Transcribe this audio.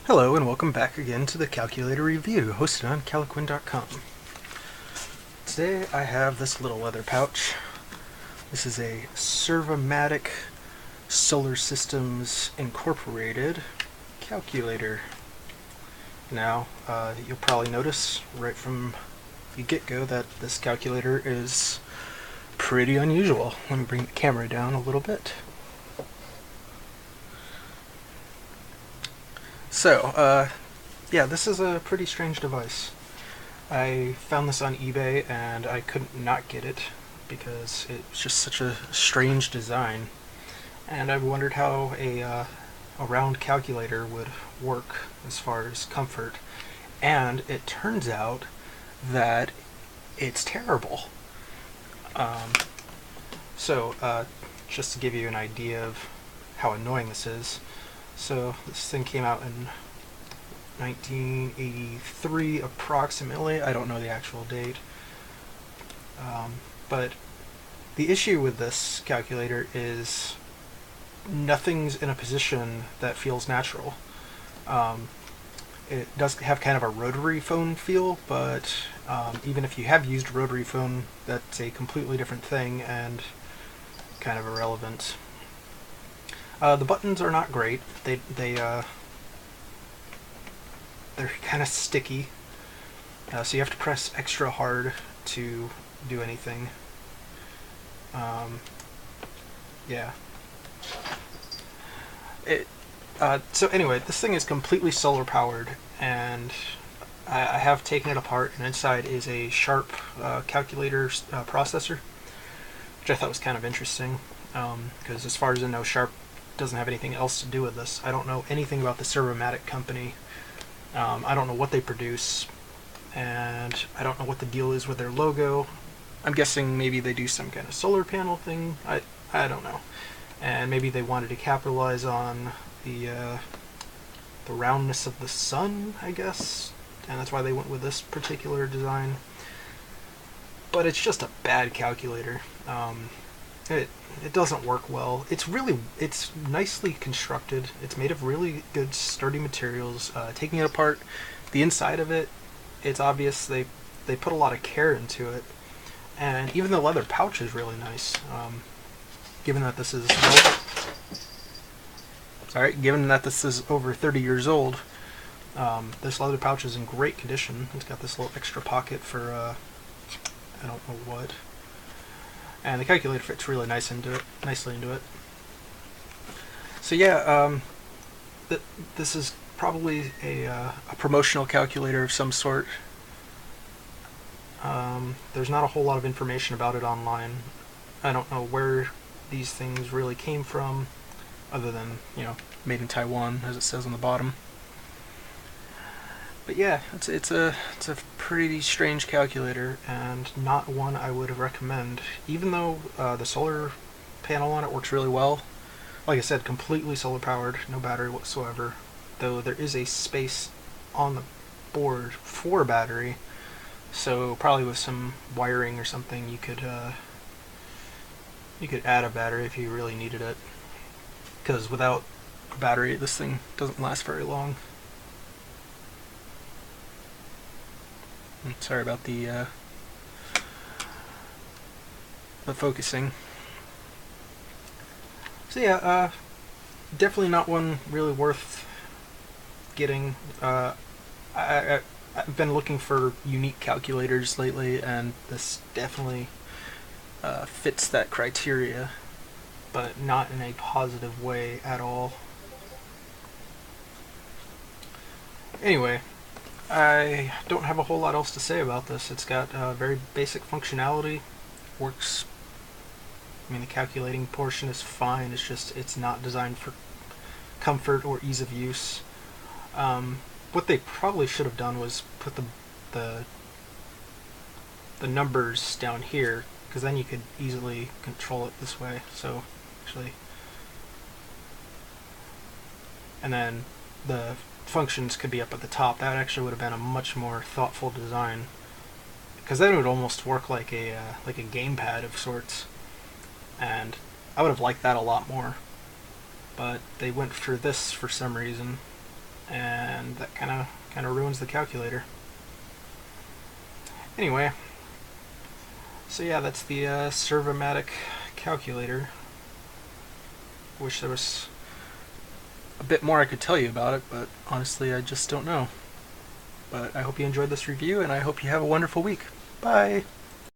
Hello and welcome back again to the Calculator Review, hosted on Caliquin.com. Today I have this little leather pouch. This is a Servamatic Solar Systems Incorporated calculator. Now, you'll probably notice right from the get-go that this calculator is pretty unusual. Let me bring the camera down a little bit. So, yeah, this is a pretty strange device. I found this on eBay and I couldn't not get it because it's just such a strange design. And I've wondered how a round calculator would work as far as comfort. And it turns out that it's terrible. Just to give you an idea of how annoying this is. So this thing came out in 1983 approximately. I don't know the actual date. But the issue with this calculator is nothing's in a position that feels natural. It does have kind of a rotary phone feel, but even if you have used rotary phone, that's a completely different thing and kind of irrelevant. The buttons are not great. They're kind of sticky, so you have to press extra hard to do anything. Yeah. So anyway, this thing is completely solar powered, and I have taken it apart, and inside is a Sharp calculator processor, which I thought was kind of interesting, because as far as I know, Sharp doesn't have anything else to do with this. I don't know anything about the Servamatic company. I don't know what they produce, and I don't know what the deal is with their logo. I'm guessing maybe they do some kind of solar panel thing. I don't know. And maybe they wanted to capitalize on the roundness of the sun, I guess, and that's why they went with this particular design. But it's just a bad calculator. It doesn't work well. It's nicely constructed. It's made of really good sturdy materials. Taking it apart, the inside of it, it's obvious they put a lot of care into it, and even the leather pouch is really nice. Given that this is over 30 years old, this leather pouch is in great condition. It's got this little extra pocket for I don't know what. And the calculator fits really nicely into it. So yeah, this is probably a promotional calculator of some sort. There's not a whole lot of information about it online. I don't know where these things really came from, other than, made in Taiwan, as it says on the bottom. But yeah, it's a pretty strange calculator, and not one I would recommend. Even though the solar panel on it works really well, like I said, completely solar powered, no battery whatsoever. Though there is a space on the board for a battery, so probably with some wiring or something, you could add a battery if you really needed it. Because without a battery, this thing doesn't last very long. Sorry about the focusing. So yeah, definitely not one really worth getting. I've been looking for unique calculators lately, and this definitely fits that criteria, but not in a positive way at all. Anyway, I don't have a whole lot else to say about this. It's got very basic functionality. Works. I mean, the calculating portion is fine. It's not designed for comfort or ease of use. What they probably should have done was put the numbers down here, because then you could easily control it this way. So actually, and then the functions could be up at the top. That actually would have been a much more thoughtful design, because then it would almost work like a gamepad of sorts, and I would have liked that a lot more. But they went for this for some reason, and that kind of ruins the calculator. Anyway, so yeah, that's the Servamatic calculator. Wish there was a bit more I could tell you about it, but honestly I just don't know. But I hope you enjoyed this review, and I hope you have a wonderful week. Bye!